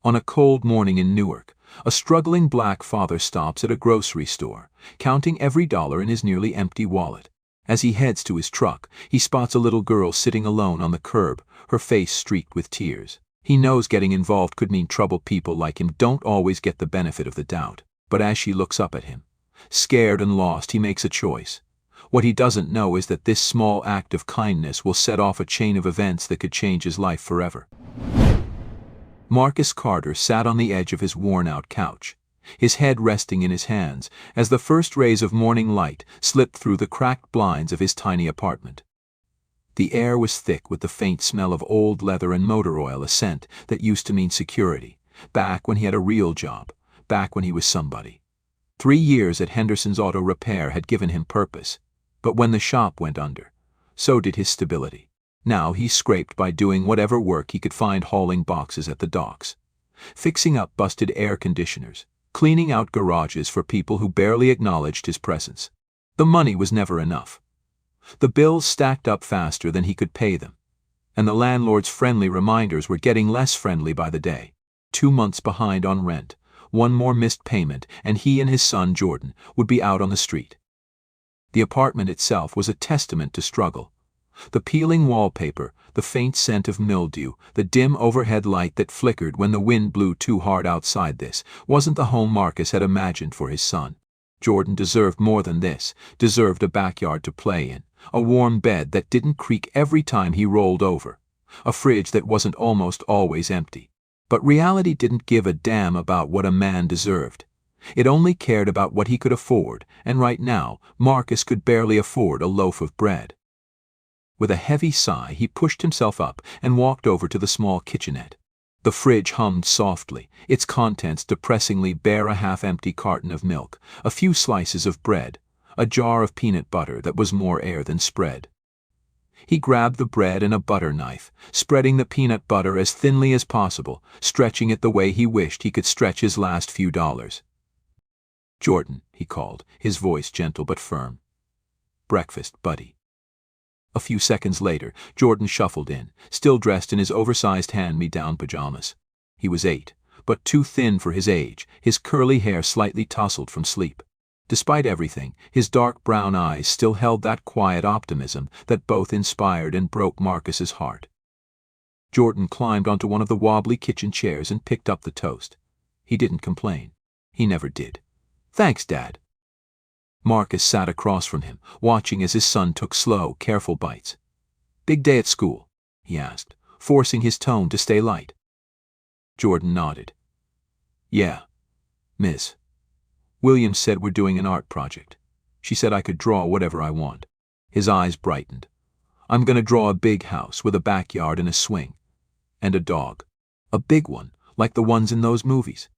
On a cold morning in Newark, a struggling black father stops at a grocery store, counting every dollar in his nearly empty wallet. As he heads to his truck, he spots a little girl sitting alone on the curb, her face streaked with tears. He knows getting involved could mean trouble. People like him don't always get the benefit of the doubt. But as she looks up at him, scared and lost, he makes a choice. What he doesn't know is that this small act of kindness will set off a chain of events that could change his life forever. Marcus Carter sat on the edge of his worn-out couch, his head resting in his hands as the first rays of morning light slipped through the cracked blinds of his tiny apartment. The air was thick with the faint smell of old leather and motor oil, a scent that used to mean security, back when he had a real job, back when he was somebody. 3 years at Henderson's Auto Repair had given him purpose, but when the shop went under, so did his stability. Now he scraped by doing whatever work he could find, hauling boxes at the docks, fixing up busted air conditioners, cleaning out garages for people who barely acknowledged his presence. The money was never enough. The bills stacked up faster than he could pay them, and the landlord's friendly reminders were getting less friendly by the day. 2 months behind on rent, one more missed payment, and he and his son Jordan would be out on the street. The apartment itself was a testament to struggle. The peeling wallpaper, the faint scent of mildew, the dim overhead light that flickered when the wind blew too hard outside, this wasn't the home Marcus had imagined for his son. Jordan deserved more than this, deserved a backyard to play in, a warm bed that didn't creak every time he rolled over, a fridge that wasn't almost always empty. But reality didn't give a damn about what a man deserved. It only cared about what he could afford, and right now, Marcus could barely afford a loaf of bread. With a heavy sigh, he pushed himself up and walked over to the small kitchenette. The fridge hummed softly, its contents depressingly bare: a half-empty carton of milk, a few slices of bread, a jar of peanut butter that was more air than spread. He grabbed the bread and a butter knife, spreading the peanut butter as thinly as possible, stretching it the way he wished he could stretch his last few dollars. "Jordan," he called, his voice gentle but firm. "Breakfast, buddy." A few seconds later, Jordan shuffled in, still dressed in his oversized hand-me-down pajamas. He was 8, but too thin for his age, his curly hair slightly tousled from sleep. Despite everything, his dark brown eyes still held that quiet optimism that both inspired and broke Marcus's heart. Jordan climbed onto one of the wobbly kitchen chairs and picked up the toast. He didn't complain. He never did. "Thanks, Dad." Marcus sat across from him, watching as his son took slow, careful bites. "Big day at school?" he asked, forcing his tone to stay light. Jordan nodded. "Yeah, Miss Williams said we're doing an art project. She said I could draw whatever I want." His eyes brightened. "I'm going to draw a big house with a backyard and a swing. And a dog. A big one, like the ones in those movies."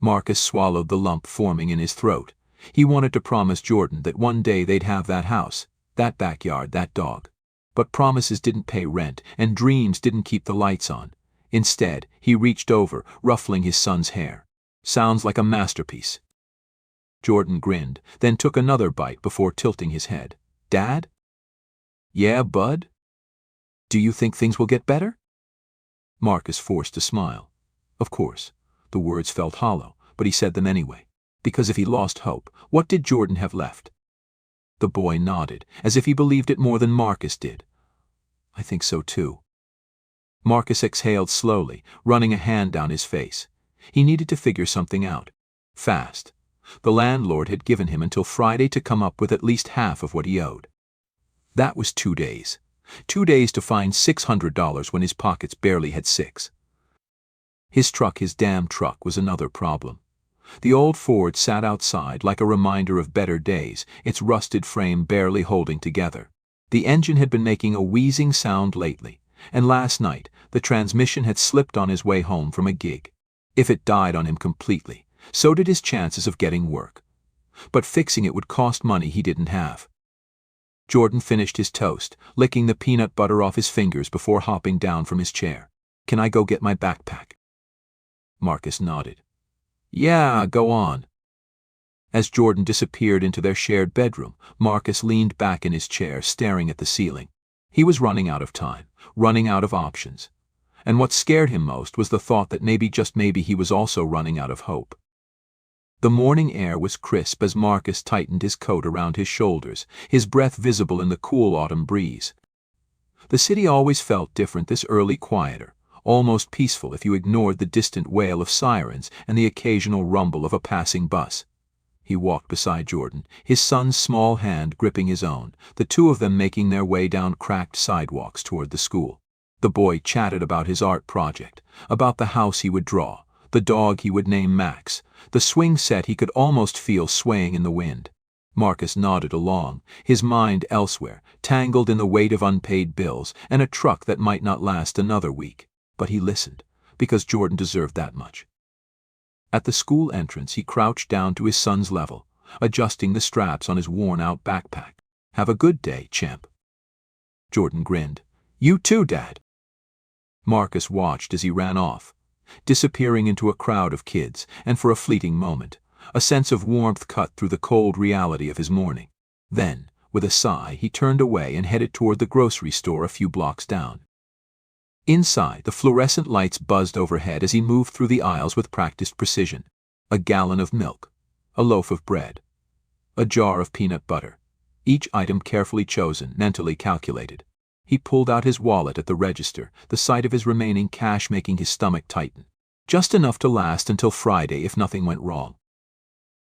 Marcus swallowed the lump forming in his throat. He wanted to promise Jordan that one day they'd have that house, that backyard, that dog. But promises didn't pay rent, and dreams didn't keep the lights on. Instead, he reached over, ruffling his son's hair. "Sounds like a masterpiece." Jordan grinned, then took another bite before tilting his head. "Dad?" "Yeah, bud?" "Do you think things will get better?" Marcus forced a smile. Of course. The words felt hollow, but he said them anyway. Because if he lost hope, what did Jordan have left? The boy nodded, as if he believed it more than Marcus did. "I think so too." Marcus exhaled slowly, running a hand down his face. He needed to figure something out. Fast. The landlord had given him until Friday to come up with at least half of what he owed. That was 2 days. 2 days to find $600 when his pockets barely had 6. His truck, his damn truck, was another problem. The old Ford sat outside like a reminder of better days, its rusted frame barely holding together. The engine had been making a wheezing sound lately, and last night the transmission had slipped on his way home from a gig. If it died on him completely, so did his chances of getting work. But fixing it would cost money he didn't have. Jordan finished his toast, licking the peanut butter off his fingers before hopping down from his chair. "Can I go get my backpack?" Marcus nodded. "Yeah, go on." As Jordan disappeared into their shared bedroom, Marcus leaned back in his chair, staring at the ceiling. He was running out of time, running out of options. and what scared him most was the thought that maybe, just maybe, he was also running out of hope. The morning air was crisp as Marcus tightened his coat around his shoulders, his breath visible in the cool autumn breeze. The city always felt different this early, quieter, almost peaceful if you ignored the distant wail of sirens and the occasional rumble of a passing bus. He walked beside Jordan, his son's small hand gripping his own, the two of them making their way down cracked sidewalks toward the school. The boy chatted about his art project, about the house he would draw, the dog he would name Max, the swing set he could almost feel swaying in the wind. Marcus nodded along, his mind elsewhere, tangled in the weight of unpaid bills and a truck that might not last another week. But he listened, because Jordan deserved that much. At the school entrance, he crouched down to his son's level, adjusting the straps on his worn-out backpack. "Have a good day, champ." Jordan grinned. "You too, Dad." Marcus watched as he ran off, disappearing into a crowd of kids, and for a fleeting moment, a sense of warmth cut through the cold reality of his morning. Then, with a sigh, he turned away and headed toward the grocery store a few blocks down. Inside, the fluorescent lights buzzed overhead as he moved through the aisles with practiced precision. A gallon of milk, a loaf of bread, a jar of peanut butter, each item carefully chosen, mentally calculated. He pulled out his wallet at the register, the sight of his remaining cash making his stomach tighten. Just enough to last until Friday if nothing went wrong.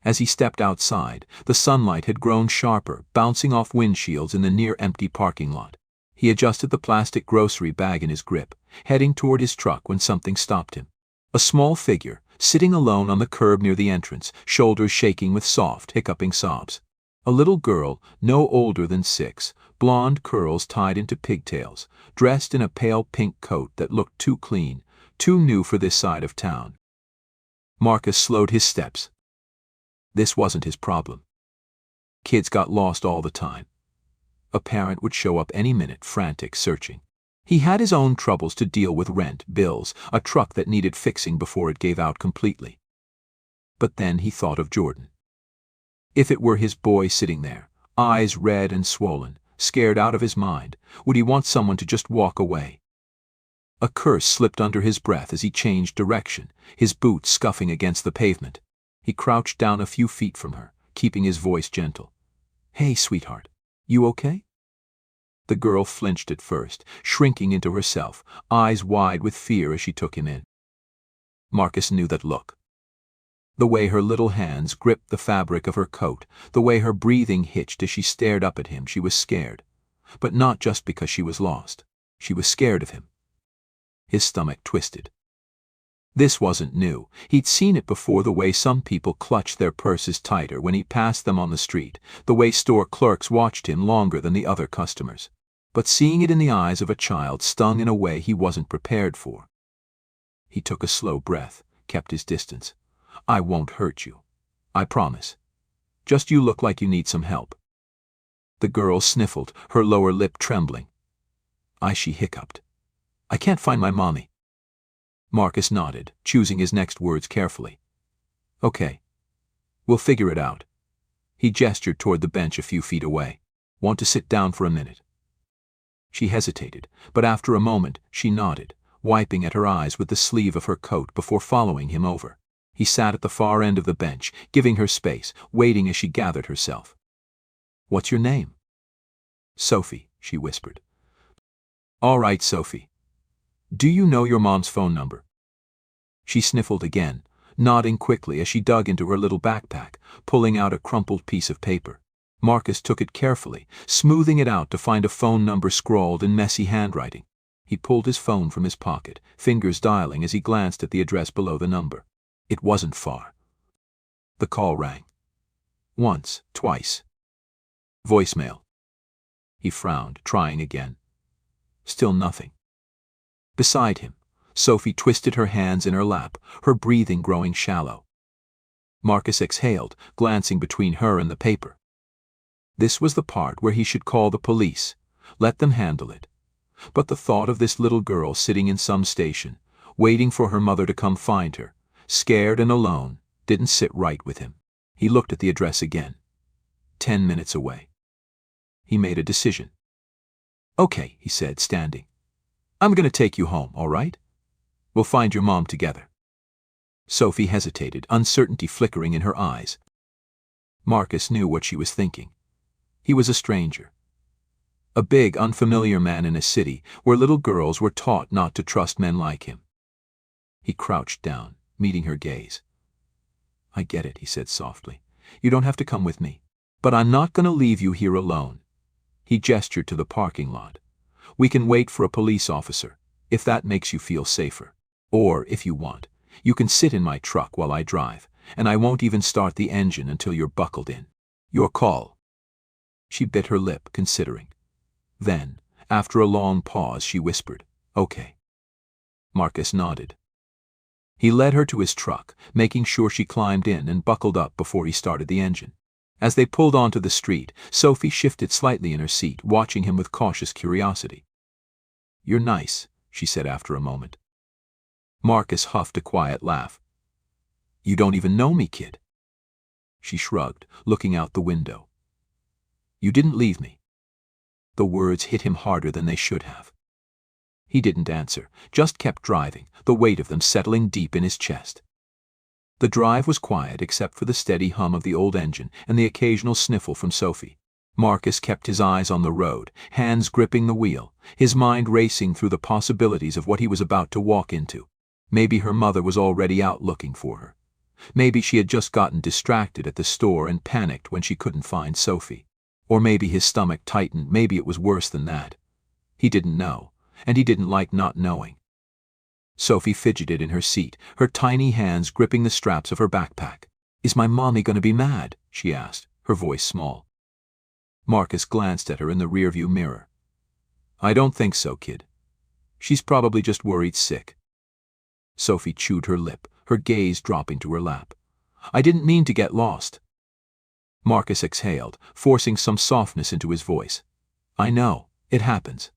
As he stepped outside, the sunlight had grown sharper, bouncing off windshields in the near-empty parking lot. He adjusted the plastic grocery bag in his grip, heading toward his truck when something stopped him. A small figure, sitting alone on the curb near the entrance, shoulders shaking with soft, hiccuping sobs. A little girl, no older than 6, blonde curls tied into pigtails, dressed in a pale pink coat that looked too clean, too new for this side of town. Marcus slowed his steps. This wasn't his problem. Kids got lost all the time. A parent would show up any minute, frantic, searching. He had his own troubles to deal with: rent, bills, a truck that needed fixing before it gave out completely. But then he thought of Jordan. If it were his boy sitting there, eyes red and swollen, scared out of his mind, would he want someone to just walk away? A curse slipped under his breath as he changed direction, his boots scuffing against the pavement. He crouched down a few feet from her, keeping his voice gentle. "Hey, sweetheart, you okay?" The girl flinched at first, shrinking into herself, eyes wide with fear as she took him in. Marcus knew that look. The way her little hands gripped the fabric of her coat, the way her breathing hitched as she stared up at him. She was scared. But not just because she was lost. She was scared of him. His stomach twisted. This wasn't new. He'd seen it before, the way some people clutched their purses tighter when he passed them on the street, the way store clerks watched him longer than the other customers. But seeing it in the eyes of a child stung in a way he wasn't prepared for. He took a slow breath, kept his distance. "I won't hurt you. I promise. Just you look like you need some help." The girl sniffled, her lower lip trembling. She hiccuped. "I can't find my mommy." Marcus nodded, choosing his next words carefully. "Okay. We'll figure it out." He gestured toward the bench a few feet away. "Want to sit down for a minute?" She hesitated, but after a moment she nodded, wiping at her eyes with the sleeve of her coat before following him over. He sat at the far end of the bench, giving her space, waiting as she gathered herself. "What's your name?" "Sophie," she whispered. "All right, Sophie. Do you know your mom's phone number?" She sniffled again, nodding quickly as she dug into her little backpack, pulling out a crumpled piece of paper. Marcus took it carefully, smoothing it out to find a phone number scrawled in messy handwriting. He pulled his phone from his pocket, fingers dialing as he glanced at the address below the number. It wasn't far. The call rang. Once, twice. Voicemail. He frowned, trying again. Still nothing. Beside him, Sophie twisted her hands in her lap, her breathing growing shallow. Marcus exhaled, glancing between her and the paper. This was the part where he should call the police, let them handle it. But the thought of this little girl sitting in some station, waiting for her mother to come find her, scared and alone, didn't sit right with him. He looked at the address again. 10 minutes away. He made a decision. "Okay," he said, standing. "I'm going to take you home, all right? We'll find your mom together." Sophie hesitated, uncertainty flickering in her eyes. Marcus knew what she was thinking. He was a stranger. A big, unfamiliar man in a city where little girls were taught not to trust men like him. He crouched down, meeting her gaze. "I get it," he said softly. "You don't have to come with me. But I'm not going to leave you here alone." He gestured to the parking lot. "We can wait for a police officer, if that makes you feel safer. Or, if you want, you can sit in my truck while I drive, and I won't even start the engine until you're buckled in. Your call." She bit her lip, considering. Then, after a long pause, she whispered, "Okay." Marcus nodded. He led her to his truck, making sure she climbed in and buckled up before he started the engine. As they pulled onto the street, Sophie shifted slightly in her seat, watching him with cautious curiosity. "You're nice," she said after a moment. Marcus huffed a quiet laugh. "You don't even know me, kid." She shrugged, looking out the window. "You didn't leave me." The words hit him harder than they should have. He didn't answer, just kept driving, the weight of them settling deep in his chest. The drive was quiet except for the steady hum of the old engine and the occasional sniffle from Sophie. Marcus kept his eyes on the road, hands gripping the wheel, his mind racing through the possibilities of what he was about to walk into. Maybe her mother was already out looking for her. Maybe she had just gotten distracted at the store and panicked when she couldn't find Sophie. Or maybe his stomach tightened, maybe it was worse than that. He didn't know, and he didn't like not knowing. Sophie fidgeted in her seat, her tiny hands gripping the straps of her backpack. "Is my mommy going to be mad?" she asked, her voice small. Marcus glanced at her in the rearview mirror. "I don't think so, kid. She's probably just worried sick." Sophie chewed her lip, her gaze dropping to her lap. "I didn't mean to get lost." Marcus exhaled, forcing some softness into his voice. "I know, it happens."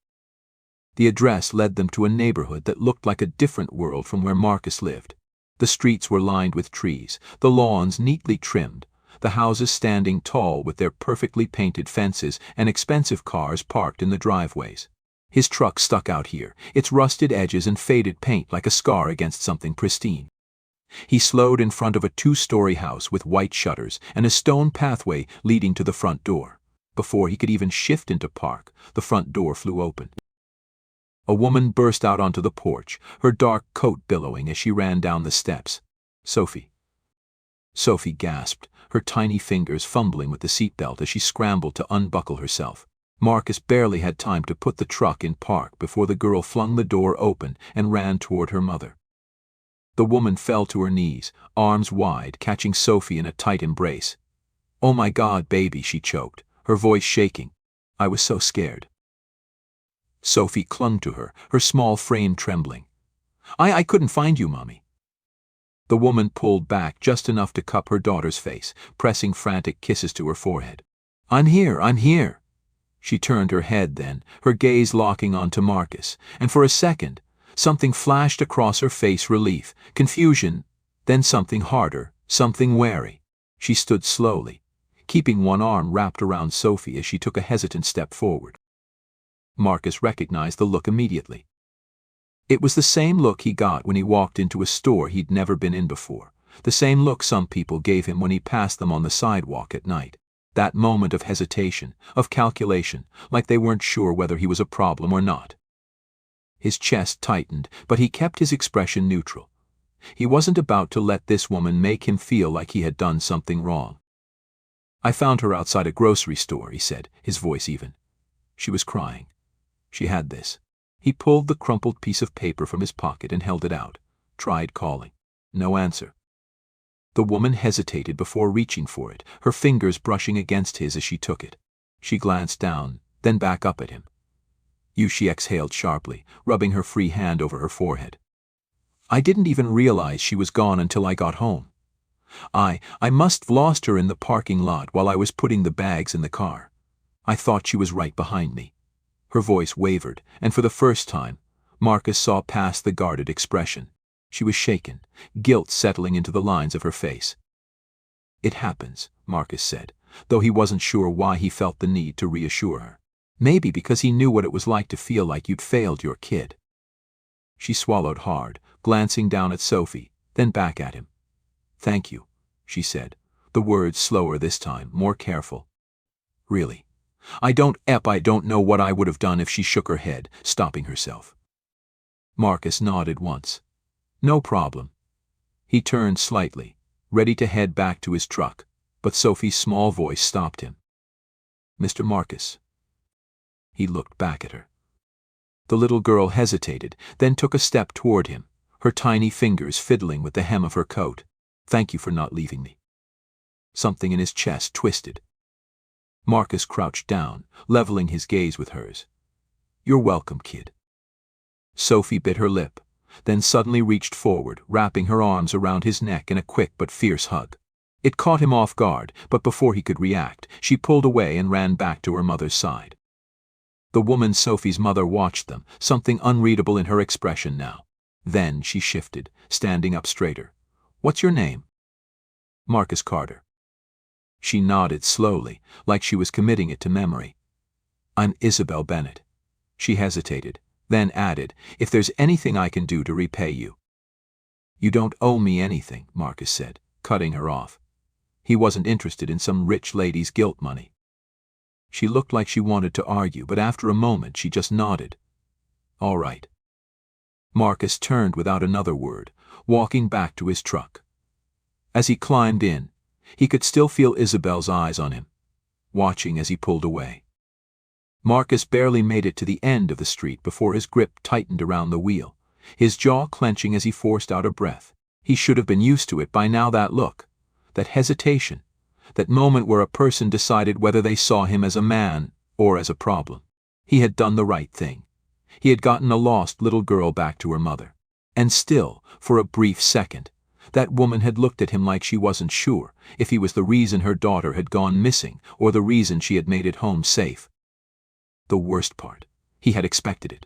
The address led them to a neighborhood that looked like a different world from where Marcus lived. The streets were lined with trees, the lawns neatly trimmed, the houses standing tall with their perfectly painted fences and expensive cars parked in the driveways. His truck stuck out here, its rusted edges and faded paint like a scar against something pristine. He slowed in front of a 2-story house with white shutters and a stone pathway leading to the front door. Before he could even shift into park, the front door flew open. A woman burst out onto the porch, her dark coat billowing as she ran down the steps. "Sophie." Sophie gasped, her tiny fingers fumbling with the seatbelt as she scrambled to unbuckle herself. Marcus barely had time to put the truck in park before the girl flung the door open and ran toward her mother. The woman fell to her knees, arms wide, catching Sophie in a tight embrace. "Oh my God, baby," she choked, her voice shaking. "I was so scared." Sophie clung to her, her small frame trembling. I couldn't find you, Mommy." The woman pulled back just enough to cup her daughter's face, pressing frantic kisses to her forehead. I'm here." She turned her head then, her gaze locking onto Marcus, and for a second, something flashed across her face: relief, confusion, then something harder, something wary. She stood slowly, keeping one arm wrapped around Sophie as she took a hesitant step forward. Marcus recognized the look immediately. It was the same look he got when he walked into a store he'd never been in before, the same look some people gave him when he passed them on the sidewalk at night. That moment of hesitation, of calculation, like they weren't sure whether he was a problem or not. His chest tightened, but he kept his expression neutral. He wasn't about to let this woman make him feel like he had done something wrong. I found her outside a grocery store, he said, his voice even. She was crying. She had this. He pulled the crumpled piece of paper from his pocket and held it out. Tried calling. No answer. The woman hesitated before reaching for it, her fingers brushing against his as she took it. She glanced down, then back up at him. She exhaled sharply, rubbing her free hand over her forehead. I didn't even realize she was gone until I got home. I must have lost her in the parking lot while I was putting the bags in the car. I thought she was right behind me. Her voice wavered, and for the first time, Marcus saw past the guarded expression. She was shaken, guilt settling into the lines of her face. It happens, Marcus said, though he wasn't sure why he felt the need to reassure her. Maybe because he knew what it was like to feel like you'd failed your kid. She swallowed hard, glancing down at Sophie, then back at him. "Thank you," she said, the words slower this time, more careful. "Really. I don't know what I would have done if." She shook her head, stopping herself. Marcus nodded once. "No problem." He turned slightly, ready to head back to his truck, but Sophie's small voice stopped him. "Mr. Marcus." He looked back at her. The little girl hesitated, then took a step toward him, her tiny fingers fiddling with the hem of her coat. "Thank you for not leaving me." Something in his chest twisted. Marcus crouched down, leveling his gaze with hers. "You're welcome, kid." Sophie bit her lip, then suddenly reached forward, wrapping her arms around his neck in a quick but fierce hug. It caught him off guard, but before he could react, she pulled away and ran back to her mother's side. The woman Sophie's mother watched them, something unreadable in her expression now. Then she shifted, standing up straighter. "What's your name?" "Marcus Carter." She nodded slowly, like she was committing it to memory. "I'm Isabel Bennett." She hesitated, then added, "If there's anything I can do to repay you." "You don't owe me anything," Marcus said, cutting her off. He wasn't interested in some rich lady's guilt money. She looked like she wanted to argue, but after a moment she just nodded. "All right." Marcus turned without another word, walking back to his truck. As he climbed in, he could still feel Isabel's eyes on him, watching as he pulled away. Marcus barely made it to the end of the street before his grip tightened around the wheel, his jaw clenching as he forced out a breath. He should have been used to it by now, that look, that hesitation, that moment where a person decided whether they saw him as a man or as a problem. He had done the right thing. He had gotten a lost little girl back to her mother. And still, for a brief second, that woman had looked at him like she wasn't sure if he was the reason her daughter had gone missing or the reason she had made it home safe. The worst part, he had expected it.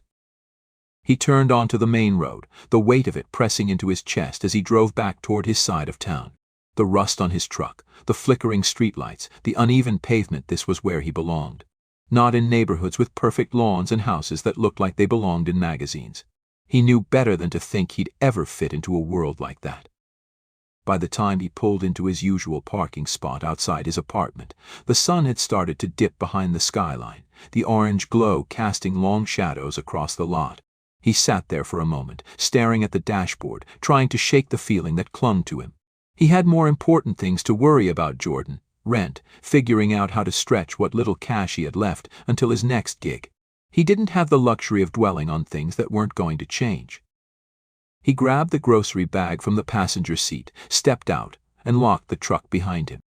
He turned onto the main road, the weight of it pressing into his chest as he drove back toward his side of town. The rust on his truck, the flickering streetlights, the uneven pavement. This was where he belonged. Not in neighborhoods with perfect lawns and houses that looked like they belonged in magazines. He knew better than to think he'd ever fit into a world like that. By the time he pulled into his usual parking spot outside his apartment, the sun had started to dip behind the skyline, the orange glow casting long shadows across the lot. He sat there for a moment, staring at the dashboard, trying to shake the feeling that clung to him. He had more important things to worry about: Jordan, rent, figuring out how to stretch what little cash he had left until his next gig. He didn't have the luxury of dwelling on things that weren't going to change. He grabbed the grocery bag from the passenger seat, stepped out, and locked the truck behind him.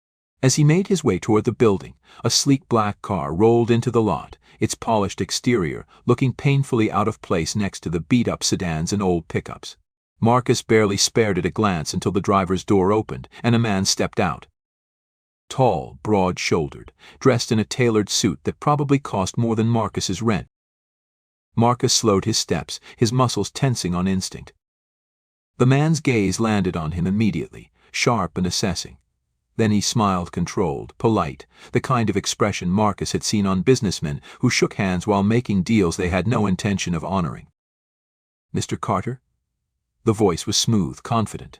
As he made his way toward the building, a sleek black car rolled into the lot, its polished exterior looking painfully out of place next to the beat-up sedans and old pickups. Marcus barely spared it a glance until the driver's door opened and a man stepped out. Tall, broad-shouldered, dressed in a tailored suit that probably cost more than Marcus's rent. Marcus slowed his steps, his muscles tensing on instinct. The man's gaze landed on him immediately, sharp and assessing. Then he smiled, controlled, polite, the kind of expression Marcus had seen on businessmen who shook hands while making deals they had no intention of honoring. "Mr. Carter?" The voice was smooth, confident.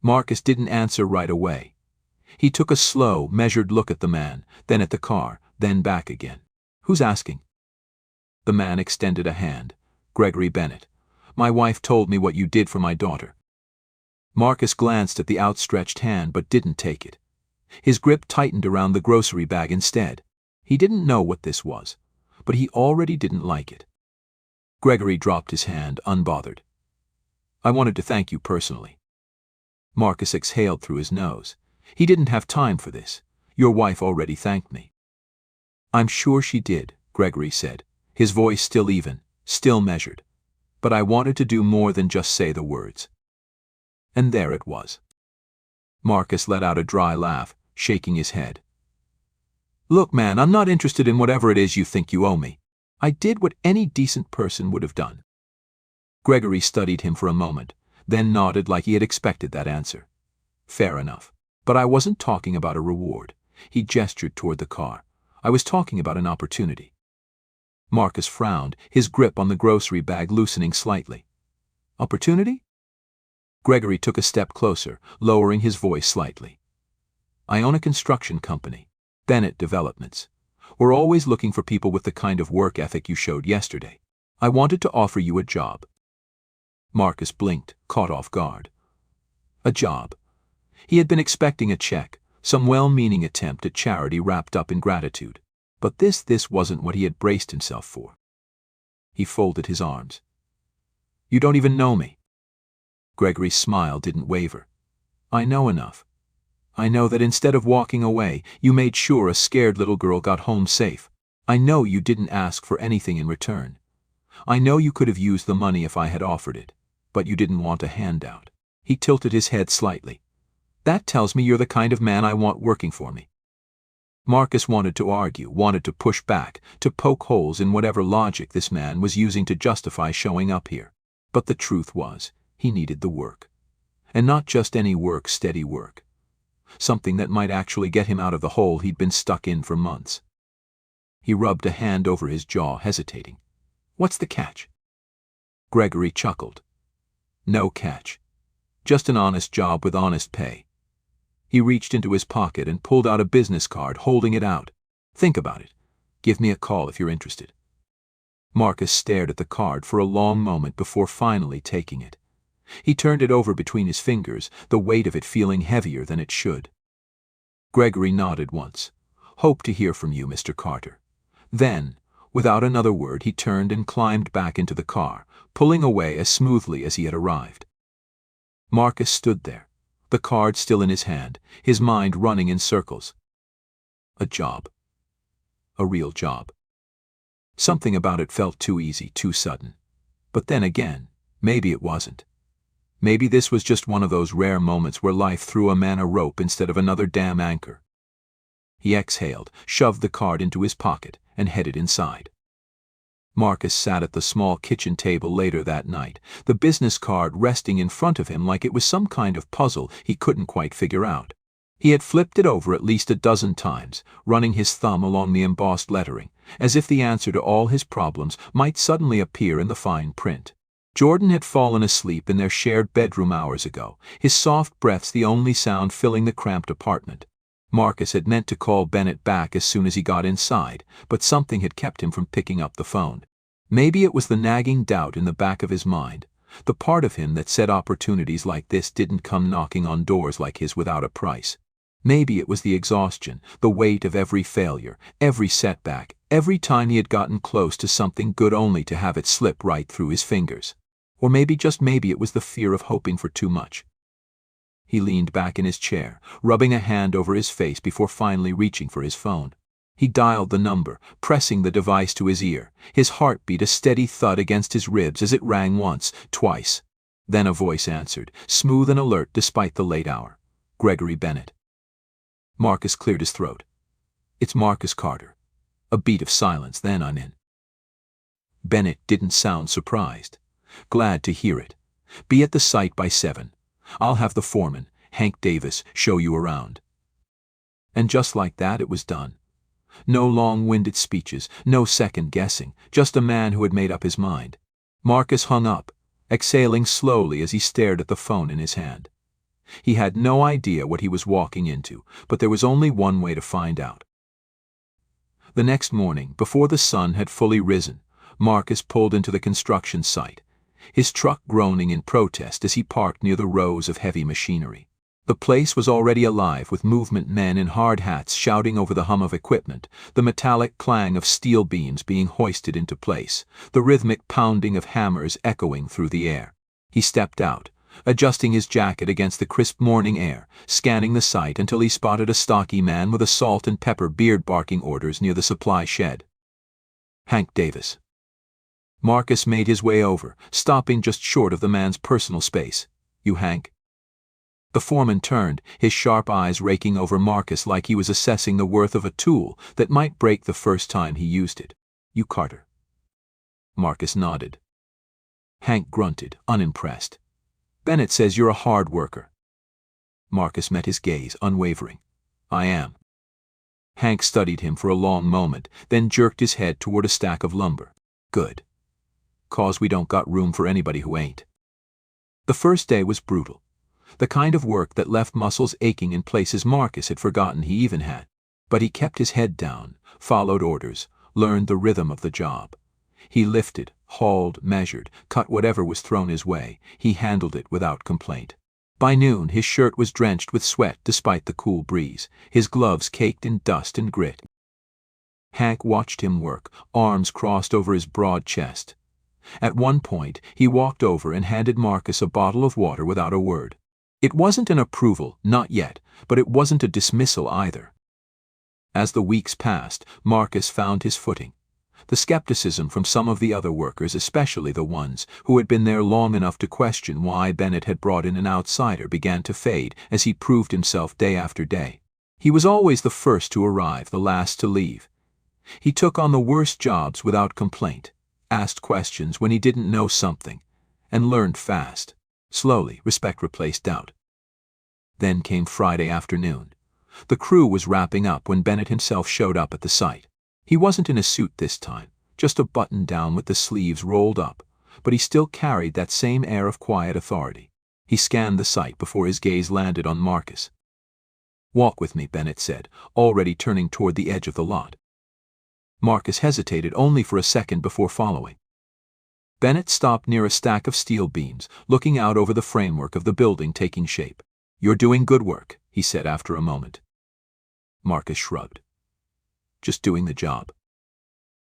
Marcus didn't answer right away. He took a slow, measured look at the man, then at the car, then back again. "Who's asking?" The man extended a hand. "Gregory Bennett. My wife told me what you did for my daughter." Marcus glanced at the outstretched hand but didn't take it. His grip tightened around the grocery bag instead. He didn't know what this was, but he already didn't like it. Gregory dropped his hand, unbothered. "I wanted to thank you personally." Marcus exhaled through his nose. He didn't have time for this. "Your wife already thanked me." "I'm sure she did," Gregory said, his voice still even, still measured. "But I wanted to do more than just say the words." And there it was. Marcus let out a dry laugh, shaking his head. "Look, man, I'm not interested in whatever it is you think you owe me. I did what any decent person would have done." Gregory studied him for a moment, then nodded like he had expected that answer. "Fair enough. But I wasn't talking about a reward." He gestured toward the car. "I was talking about an opportunity." Marcus frowned, his grip on the grocery bag loosening slightly. Opportunity? Gregory took a step closer, lowering his voice slightly. I own a construction company, Bennett Developments. We're always looking for people with the kind of work ethic you showed yesterday. I wanted to offer you a job. Marcus blinked, caught off guard. A job. He had been expecting a check, some well-meaning attempt at charity wrapped up in gratitude. But this wasn't what he had braced himself for. He folded his arms. You don't even know me. Gregory's smile didn't waver. I know enough. I know that instead of walking away, you made sure a scared little girl got home safe. I know you didn't ask for anything in return. I know you could have used the money if I had offered it, but you didn't want a handout. He tilted his head slightly. That tells me you're the kind of man I want working for me. Marcus wanted to argue, wanted to push back, to poke holes in whatever logic this man was using to justify showing up here. But the truth was, he needed the work. And not just any work, steady work. Something that might actually get him out of the hole he'd been stuck in for months. He rubbed a hand over his jaw, hesitating. What's the catch? Gregory chuckled. No catch. Just an honest job with honest pay. He reached into his pocket and pulled out a business card, holding it out. Think about it. Give me a call if you're interested. Marcus stared at the card for a long moment before finally taking it. He turned it over between his fingers, the weight of it feeling heavier than it should. Gregory nodded once. Hope to hear from you, Mr. Carter. Then, without another word, he turned and climbed back into the car, pulling away as smoothly as he had arrived. Marcus stood there, the card still in his hand, his mind running in circles. A job. A real job. Something about it felt too easy, too sudden. But then again, maybe it wasn't. Maybe this was just one of those rare moments where life threw a man a rope instead of another damn anchor. He exhaled, shoved the card into his pocket, and headed inside. Marcus sat at the small kitchen table later that night, the business card resting in front of him like it was some kind of puzzle he couldn't quite figure out. He had flipped it over at least a dozen times, running his thumb along the embossed lettering, as if the answer to all his problems might suddenly appear in the fine print. Jordan had fallen asleep in their shared bedroom hours ago, his soft breaths the only sound filling the cramped apartment. Marcus had meant to call Bennett back as soon as he got inside, but something had kept him from picking up the phone. Maybe it was the nagging doubt in the back of his mind, the part of him that said opportunities like this didn't come knocking on doors like his without a price. Maybe it was the exhaustion, the weight of every failure, every setback, every time he had gotten close to something good only to have it slip right through his fingers. Or maybe, just maybe, it was the fear of hoping for too much. He leaned back in his chair, rubbing a hand over his face before finally reaching for his phone. He dialed the number, pressing the device to his ear, his heart beat a steady thud against his ribs as it rang once, twice. Then a voice answered, smooth and alert despite the late hour. Gregory Bennett. Marcus cleared his throat. It's Marcus Carter. A beat of silence, then I'm in. Bennett didn't sound surprised. Glad to hear it. Be at the site by 7. I'll have the foreman, Hank Davis, show you around. And just like that it was done. No long-winded speeches, no second-guessing, just a man who had made up his mind. Marcus hung up, exhaling slowly as he stared at the phone in his hand. He had no idea what he was walking into, but there was only one way to find out. The next morning, before the sun had fully risen, Marcus pulled into the construction site, his truck groaning in protest as he parked near the rows of heavy machinery. The place was already alive with movement men in hard hats shouting over the hum of equipment, the metallic clang of steel beams being hoisted into place, the rhythmic pounding of hammers echoing through the air. He stepped out, adjusting his jacket against the crisp morning air, scanning the site until he spotted a stocky man with a salt and pepper beard barking orders near the supply shed. Hank Davis. Marcus made his way over, stopping just short of the man's personal space. You Hank? The foreman turned, his sharp eyes raking over Marcus like he was assessing the worth of a tool that might break the first time he used it. You Carter. Marcus nodded. Hank grunted, unimpressed. Bennett says you're a hard worker. Marcus met his gaze, unwavering. I am. Hank studied him for a long moment, then jerked his head toward a stack of lumber. Good. 'Cause we don't got room for anybody who ain't. The first day was brutal. The kind of work that left muscles aching in places Marcus had forgotten he even had. But he kept his head down, followed orders, learned the rhythm of the job. He lifted, hauled, measured, cut whatever was thrown his way. He handled it without complaint. By noon, his shirt was drenched with sweat despite the cool breeze, his gloves caked in dust and grit. Hank watched him work, arms crossed over his broad chest. At one point, he walked over and handed Marcus a bottle of water without a word. It wasn't an approval, not yet, but it wasn't a dismissal either. As the weeks passed, Marcus found his footing. The skepticism from some of the other workers, especially the ones who had been there long enough to question why Bennett had brought in an outsider, began to fade as he proved himself day after day. He was always the first to arrive, the last to leave. He took on the worst jobs without complaint, asked questions when he didn't know something, and learned fast. Slowly, respect replaced doubt. Then came Friday afternoon. The crew was wrapping up when Bennett himself showed up at the site. He wasn't in a suit this time, just a button-down with the sleeves rolled up, but he still carried that same air of quiet authority. He scanned the site before his gaze landed on Marcus. "Walk with me," Bennett said, already turning toward the edge of the lot. Marcus hesitated only for a second before following. Bennett stopped near a stack of steel beams, looking out over the framework of the building taking shape. "You're doing good work," he said after a moment. Marcus shrugged. "Just doing the job."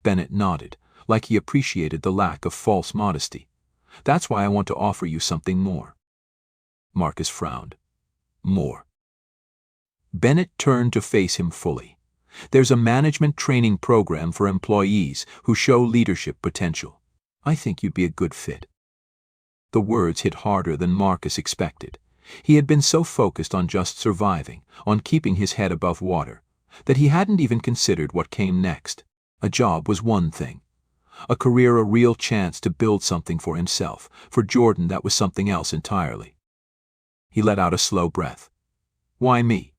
Bennett nodded, like he appreciated the lack of false modesty. "That's why I want to offer you something more." Marcus frowned. "More?" Bennett turned to face him fully. "There's a management training program for employees who show leadership potential. I think you'd be a good fit." The words hit harder than Marcus expected. He had been so focused on just surviving, on keeping his head above water, that he hadn't even considered what came next. A job was one thing. A career, a real chance to build something for himself. For Jordan, that was something else entirely. He let out a slow breath. "Why me?"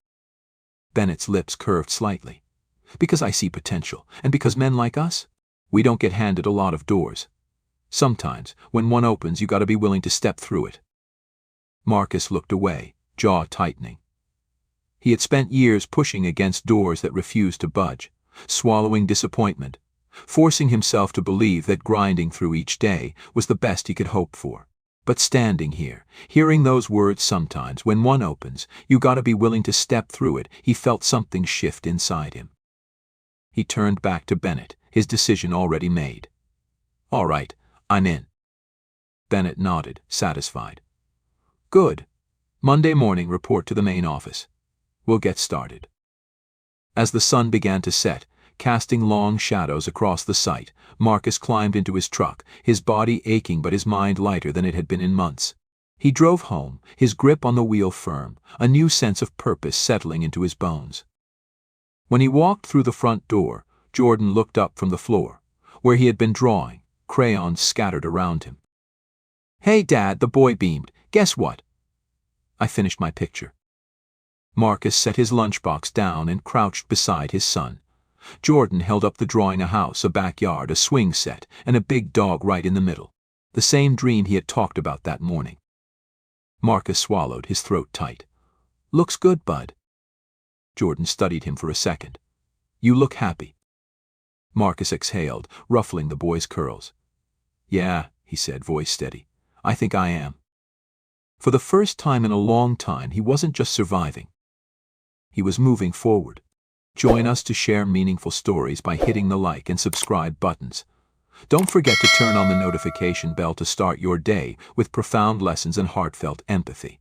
Bennett's lips curved slightly. "Because I see potential, and because men like us, we don't get handed a lot of doors. Sometimes, when one opens, you gotta be willing to step through it." Marcus looked away, jaw tightening. He had spent years pushing against doors that refused to budge, swallowing disappointment, forcing himself to believe that grinding through each day was the best he could hope for. But standing here, hearing those words sometimes, when one opens, you gotta be willing to step through it, he felt something shift inside him. He turned back to Bennett, his decision already made. "All right, I'm in." Bennett nodded, satisfied. "Good. Monday morning, report to the main office. We'll get started." As the sun began to set, casting long shadows across the site, Marcus climbed into his truck, his body aching but his mind lighter than it had been in months. He drove home, his grip on the wheel firm, a new sense of purpose settling into his bones. When he walked through the front door, Jordan looked up from the floor, where he had been drawing, crayons scattered around him. "Hey, Dad," the boy beamed. "Guess what?" "I finished my picture." Marcus set his lunchbox down and crouched beside his son. Jordan held up the drawing: a house, a backyard, a swing set, and a big dog right in the middle. The same dream he had talked about that morning. Marcus swallowed, his throat tight. "Looks good, bud." Jordan studied him for a second. "You look happy." Marcus exhaled, ruffling the boy's curls. "Yeah," he said, voice steady. "I think I am." For the first time in a long time, he wasn't just surviving. He was moving forward. Join us to share meaningful stories by hitting the like and subscribe buttons. Don't forget to turn on the notification bell to start your day with profound lessons and heartfelt empathy.